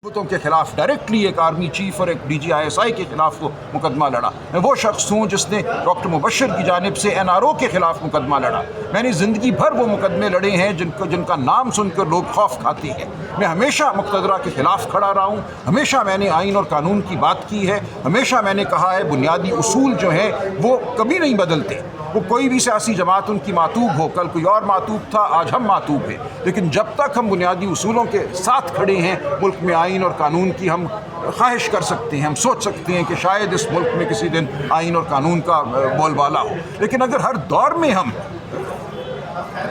हुकूमतों के खिलाफ डायरेक्टली एक आर्मी चीफ और एक DGISI के खिलाफ वो मुकदमा लड़ा। मैं वो शख्स हूँ जिसने डॉक्टर मुबशर की जानिब से NRO के खिलाफ मुकदमा लड़ा। मैंने ज़िंदगी भर वो मुकदमे लड़े हैं जिनका नाम सुनकर लोग खौफ खाते हैं। मैं हमेशा मुक़तदरा के खिलाफ खड़ा रहा हूँ, हमेशा मैंने आइन और कानून की बात की है, हमेशा मैंने कहा है बुनियादी उसूल जो हैं वो कभी नहीं बदलते। वो कोई भी सियासी जमात उनकी मातूब हो, कल कोई और मातूब था, आज हम मातूब हैं, लेकिन जब तक हम बुनियादी उसूलों के साथ खड़े हैं मुल्क में आइन और कानून की हम ख्वाहिश कर सकते हैं, हम सोच सकते हैं कि शायद इस मुल्क में किसी दिन आइन और कानून का बोलबाला हो। लेकिन अगर हर दौर में हम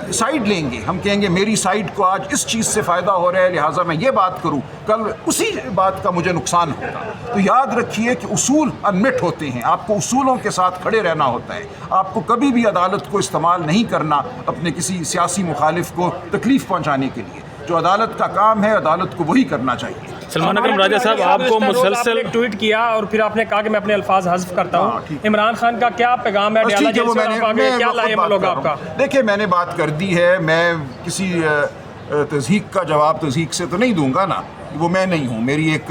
साइड लेंगे, हम कहेंगे मेरी साइड को आज इस चीज़ से फ़ायदा हो रहा है लिहाजा मैं ये बात करूं, कल उसी बात का मुझे नुकसान होगा। तो याद रखिए कि उसूल अनमिट होते हैं, आपको उसूलों के साथ खड़े रहना होता है। आपको कभी भी अदालत को इस्तेमाल नहीं करना अपने किसी सियासी मुखालिफ को तकलीफ़ पहुँचाने के लिए। जो अदालत का काम है अदालत को वही करना चाहिए। सलमान अकरम राजा साहब, आपको मुसलसल ट्वीट किया और फिर आपने कहा कि मैं अपने अल्फाज हज़्फ करता हूँ। इमरान खान का क्या पैगाम है? क्या लाएमल होगा आपका? देखिए, मैंने बात कर दी है, मैं किसी तज़हीक का जवाब तज़हीक से तो नहीं दूंगा ना, वो मैं नहीं हूँ। मेरी एक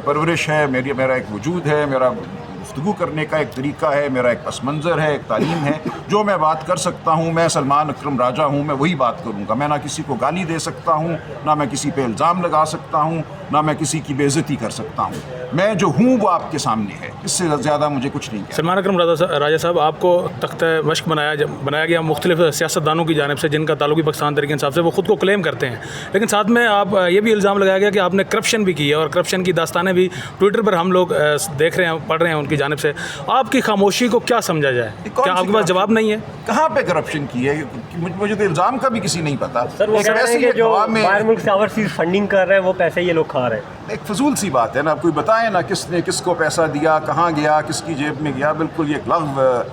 परवरिश है, मेरा एक वजूद है, मेरा गुफ्तगू करने का एक तरीका है, मेरा एक पस मंज़र है, एक तालीम है। जो मैं बात कर सकता हूँ, मैं सलमान अकरम राजा हूँ, मैं वही बात करूँगा। मैं ना किसी को गाली दे सकता हूँ, ना मैं किसी पे इल्ज़ाम लगा सकता हूँ, ना मैं किसी की बेइज्जती कर सकता हूँ। मैं जो हूँ वो आपके सामने है, इससे ज़्यादा मुझे कुछ नहीं कहना। सलमान अकरम राजा साहब, आपको तख्त मश्क बनाया गया मुख्तलिफ सियासतदानों की जानिब से जिनका ताल्लुक पाकिस्तान तहरीक इंसाफ से, वो खुद को क्लेम करते हैं, लेकिन साथ में आप ये भी इल्ज़ाम लगाया गया कि आपने करप्शन भी की है और करप्शन की दास्तानें भी ट्विटर पर हम लोग देख रहे हैं, पढ़ रहे हैं उनकी जानिब से। आपकी खामोशी को क्या समझा जाए? क्या आपके पास जवाब नहीं है? कहाँ पे करप्शन की है? मुझे तो इल्ज़ाम का भी किसी नहीं पता। सर, वो कह रहे हैं कि जो बाहर मुल्क से ओवरसीज फंडिंग कर रहे हैं वो पैसे ये लोग खा रहे हैं। एक फजूल सी बात है ना, कोई बताए ना किसने किसको पैसा दिया, कहाँ गया, किसकी जेब में गया। बिल्कुल ये लग़्व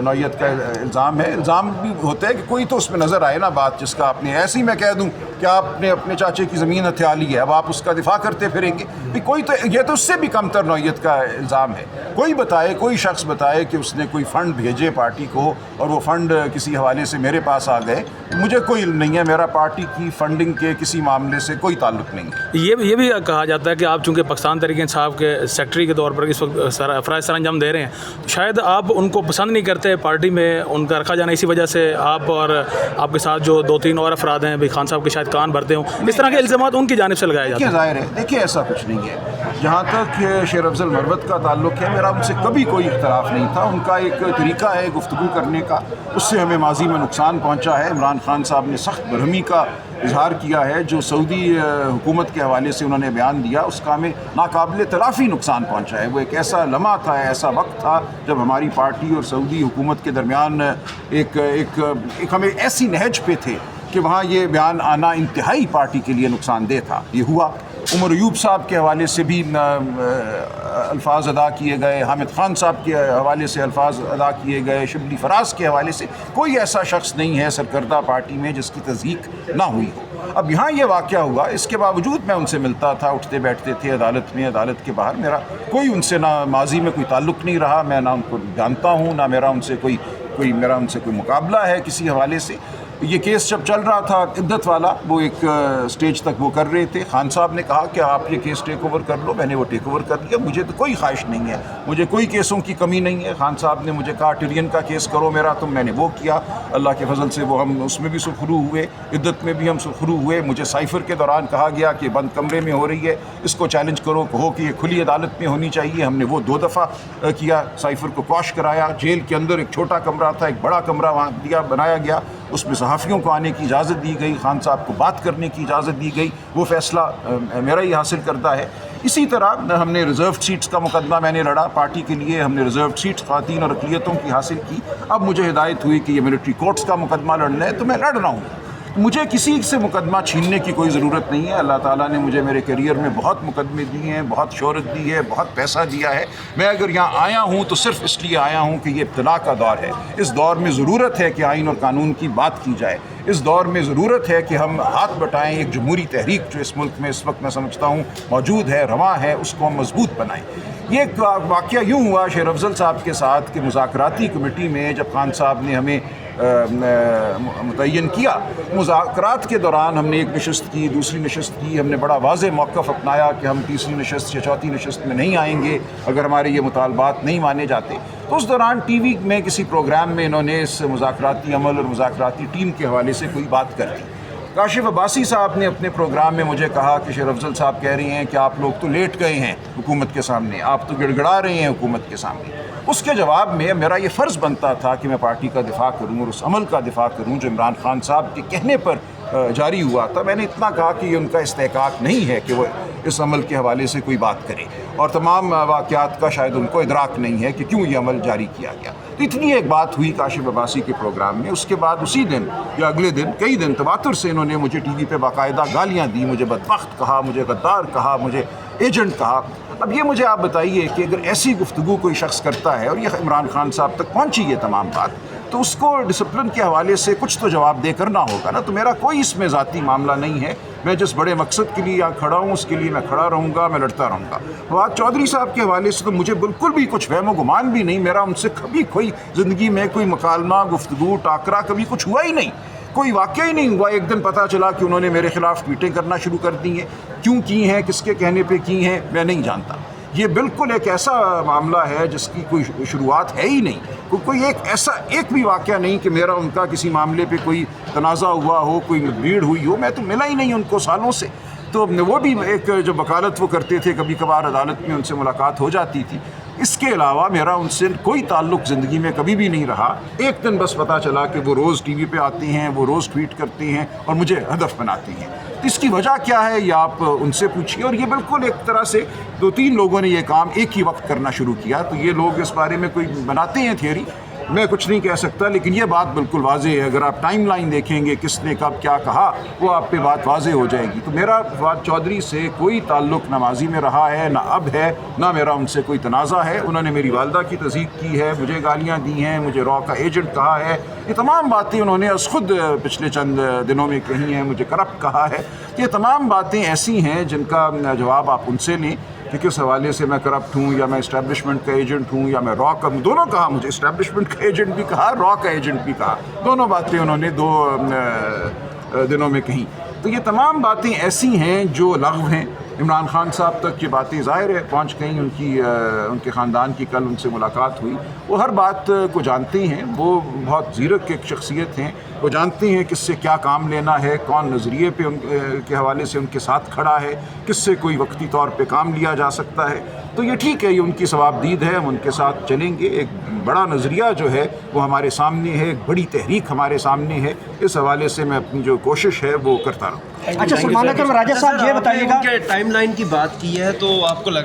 नौयत का इल्ज़ाम है। इल्ज़ाम भी होता है कि कोई तो उसमें नज़र आए ना बात, जिसका आपने ऐसे ही मैं कह दूं कि आपने अपने चाचे की ज़मीन हथिया ली है, अब आप उसका दिफा करते फिरेंगे भी। कोई तो ये तो उससे भी कमतर नौयत का इल्ज़ाम है। कोई बताए, कोई शख्स बताए कि उसने कोई फ़ंड भेजे पार्टी को और वो फ़ंड किसी हवाले से मेरे पास आ गए, मुझे कोई इल्म नहीं है, मेरा पार्टी की फ़ंडिंग के किसी मामले से कोई ताल्लुक़ नहीं है। ये भी कहा जाता है कि आप चूँकि पाकिस्तान तहरीक इंसाफ के सेक्रेटरी के तौर पर इस वक्त अफराज सर अंजाम दे रहे हैं, शायद आप उनको पसंद नहीं करते पार्टी में उनका रखा जाना, इसी वजह से आप और आपके साथ जो 2-3 और अफराद हैं भी खान साहब के शायद कान भरते हों, इस तरह के इल्ज़ामात उनकी जानिब से लगाए जाते हैं। ज़ाहिर है, देखिए ऐसा कुछ नहीं है। जहाँ तक शेर अफजल मरवत का ताल्लुक़ है, मेरा उनसे कभी कोई इख्तलाफ नहीं था। उनका एक तरीका है गुफ्तगू करने का, उससे हमें माजी में नुकसान पहुँचा है। इमरान खान साहब ने सख्त बरहमी का इजहार किया है, जो सऊदी हुकूमत के हवाले से उन्होंने बयान दिया उसका हमें नाकाबिल तलाफ़ी नुकसान पहुँचा है। वो एक ऐसा लम्हा था, ऐसा वक्त था जब हमारी पार्टी और सऊदी हुकूमत के दरमियान एक हमें ऐसी नहज पे थे कि वहाँ ये बयान आना इंतहाई पार्टी के लिए नुकसानदेह था। ये हुआ। उमर अयूब साहब के हवाले से भी अल्फाज अदा किए गए, हामिद खान साहब के हवाले से अल्फाज अदा किए गए, शिबली फराज के हवाले से। कोई ऐसा शख्स नहीं है सरकर्दा पार्टी में जिसकी तज़हीक ना हुई हो। अब यहाँ ये वाक़या हुआ, इसके बावजूद मैं उनसे मिलता था, उठते बैठते थे अदालत में, अदालत के बाहर। मेरा कोई उनसे ना माजी में कोई ताल्लुक़ नहीं रहा, मैं ना उनको जानता हूँ, ना मेरा उनसे कोई मुकाबला है किसी हवाले से। ये केस जब चल रहा था इद्दत वाला, वो एक स्टेज तक वो कर रहे थे। खान साहब ने कहा कि आप ये केस टेक ओवर कर लो, मैंने वो टेक ओवर कर लिया। मुझे तो कोई ख्वाहिश नहीं है, मुझे कोई केसों की कमी नहीं है। खान साहब ने मुझे कहा टिरियन का केस करो मेरा, तो मैंने वो किया। अल्लाह के फजल से वो हम उसमें भी सुखरू हुए, इद्दत में भी हम सुखरू हुए। मुझे साइफर के दौरान कहा गया कि बंद कमरे में हो रही है, इसको चैलेंज करो, कहो कि ये खुली अदालत में होनी चाहिए। हमने वो 2 दफ़ा किया, साइफर को क्वाश कराया। जेल के अंदर एक छोटा कमरा था, एक बड़ा कमरा वहाँ बनाया गया, उसमें सहाफ़ियों को आने की इजाज़त दी गई, खान साहब को बात करने की इजाज़त दी गई। वो फ़ैसला मेरा ही हासिल करता है। इसी तरह हमने रिज़र्व सीट्स का मुकदमा मैंने लड़ा पार्टी के लिए, हमने रिज़र्व सीट्स ख़वातीन और अक़लियतों की हासिल की। अब मुझे हिदायत हुई कि ये मिलिट्री कोर्ट्स का मुकदमा लड़ना है, तो मैं लड़ रहा हूँ। मुझे किसी से मुकदमा छीनने की कोई ज़रूरत नहीं है। अल्लाह ताला ने मुझे मेरे करियर में बहुत मुकदमे दिए हैं, बहुत शोहरत दी है, बहुत पैसा दिया है। मैं अगर यहाँ आया हूँ तो सिर्फ़ इसलिए आया हूँ कि ये इब्तिला का दौर है। इस दौर में ज़रूरत है कि आइन और कानून की बात की जाए। इस दौर में ज़रूरत है कि हम हाथ बटाएं, एक जमहूरी तहरीक जो इस मुल्क में इस वक्त मैं समझता हूँ मौजूद है, रवां है, उसको हम मजबूत बनाएं। ये वाक़या यूँ हुआ शेर अफजल साहब के साथ कि मुज़ाकराती कमेटी में जब खान साहब ने हमें متعین کیا. مذاکرات کے دوران ہم نے ایک نشست کی, دوسری نشست کی, ہم نے بڑا واضح موقف اپنایا کہ ہم تیسری نشست یا چوتھی نشست میں نہیں آئیں گے اگر ہمارے یہ مطالبات نہیں مانے جاتے. تو اس دوران ٹی وی میں کسی پروگرام میں انہوں نے اس مذاکراتی عمل اور مذاکراتی ٹیم کے حوالے سے کوئی بات کر دی. کاشف عباسی صاحب نے اپنے پروگرام میں مجھے کہا کہ شیر افضل صاحب کہہ رہے ہیں کہ آپ لوگ تو لیٹ گئے ہیں حکومت کے سامنے, آپ تو گڑ گڑا رہے ہیں حکومت کے سامنے. اس کے جواب میں میرا یہ فرض بنتا تھا کہ میں پارٹی کا دفاع کروں اور اس عمل کا دفاع کروں جو عمران خان صاحب کے کہنے پر جاری ہوا تھا. میں نے اتنا کہا کہ یہ ان کا استحقاق نہیں ہے کہ وہ اس عمل کے حوالے سے کوئی بات کرے, اور تمام واقعات کا شاید ان کو ادراک نہیں ہے کہ کیوں یہ عمل جاری کیا گیا. تو اتنی ایک بات ہوئی کاشف عباسی کے پروگرام میں. اس کے بعد اسی دن یا اگلے دن کئی دن تواتر سے انہوں نے مجھے ٹی وی پہ باقاعدہ گالیاں دی, مجھے بدبخت کہا, مجھے غدار کہا, مجھے ایجنٹ کہا. اب یہ مجھے آپ بتائیے کہ اگر ایسی گفتگو کوئی شخص کرتا ہے اور یہ عمران خان صاحب تک پہنچی ہے تمام بات, تو اس کو ڈسپلن کے حوالے سے کچھ تو جواب دہ کرنا ہوگا نا. تو میرا کوئی اس میں ذاتی معاملہ نہیں ہے. میں جس بڑے مقصد کے لیے یہاں کھڑا ہوں اس کے لیے میں کھڑا رہوں گا, میں لڑتا رہوں گا. فواد چودھری صاحب کے حوالے سے تو مجھے بالکل بھی کچھ وہم و گمان بھی نہیں. میرا ان سے کبھی کوئی زندگی میں کوئی مکالمہ, گفتگو, ٹاکرا کبھی کچھ ہوا ہی نہیں, کوئی واقعہ ہی نہیں ہوا. ایک دن پتہ چلا کہ انہوں نے میرے خلاف ٹویٹیں کرنا شروع کر دی ہیں. کیوں کی ہیں, کس کے کہنے پہ کی ہیں, میں نہیں جانتا. یہ بالکل ایک ایسا معاملہ ہے جس کی کوئی شروعات ہے ہی نہیں. کوئی ایک بھی واقعہ نہیں کہ میرا ان کا کسی معاملے پہ کوئی تنازع ہوا ہو, کوئی بھیڑ ہوئی ہو. میں تو ملا ہی نہیں ان کو سالوں سے. تو وہ بھی ایک جو وکالت وہ کرتے تھے, کبھی کبھار عدالت میں ان سے ملاقات ہو جاتی تھی. اس کے علاوہ میرا ان سے کوئی تعلق زندگی میں کبھی بھی نہیں رہا. ایک دن بس پتہ چلا کہ وہ روز ٹی وی پہ آتے ہیں, وہ روز ٹویٹ کرتے ہیں اور مجھے ہدف بناتے ہیں. اس کی وجہ کیا ہے یہ آپ ان سے پوچھیے. اور یہ بالکل ایک طرح سے 2-3 لوگوں نے یہ کام ایک ہی وقت کرنا شروع کیا. تو یہ لوگ اس بارے میں کوئی بناتے ہیں تھیوری, میں کچھ نہیں کہہ سکتا, لیکن یہ بات بالکل واضح ہے. اگر آپ ٹائم لائن دیکھیں گے کس نے کب کیا کہا, وہ آپ پہ بات واضح ہو جائے گی. تو میرا فواد چودھری سے کوئی تعلق نہ ماضی میں رہا ہے, نہ اب ہے, نہ میرا ان سے کوئی تنازع ہے. انہوں نے میری والدہ کی تصدیق کی ہے, مجھے گالیاں دی ہیں, مجھے را کا ایجنٹ کہا ہے. یہ تمام باتیں انہوں نے از خود پچھلے چند دنوں میں کہی ہیں. مجھے کرپٹ کہا ہے. یہ تمام باتیں ایسی ہیں جن کا جواب آپ ان سے لیں کہ کس حوالے سے میں کرپٹ ہوں, یا میں اسٹیبلشمنٹ کا ایجنٹ ہوں, یا میں را کا. دونوں کہا مجھے, اسٹیبلشمنٹ کا ایجنٹ بھی کہا, را کا ایجنٹ بھی کہا. دونوں باتیں انہوں نے 2 دنوں میں کہیں. تو یہ تمام باتیں ایسی ہیں جو لغو ہیں. عمران خان صاحب تک یہ باتیں ظاہر ہے پہنچ گئیں. ان کے خاندان کی کل ان سے ملاقات ہوئی. وہ ہر بات کو جانتے ہیں. وہ بہت زیرک ایک شخصیت ہیں. وہ جانتے ہیں کس سے کیا کام لینا ہے, کون نظریے پہ ان کے حوالے سے ان کے ساتھ کھڑا ہے, کس سے کوئی وقتی طور پہ کام لیا جا سکتا ہے. تو یہ ٹھیک ہے, یہ ان کی ثواب دید ہے, ہم ان کے ساتھ چلیں گے. ایک بڑا نظریہ جو ہے وہ ہمارے سامنے ہے, ایک بڑی تحریک ہمارے سامنے ہے. اس حوالے سے میں اپنی جو کوشش ہے وہ کرتا رہوں. اچھا سلمان اکرم راجہ صاحب یہ بتائیے گا ٹائم لائن کی بات کی ہے تو آپ کو لگ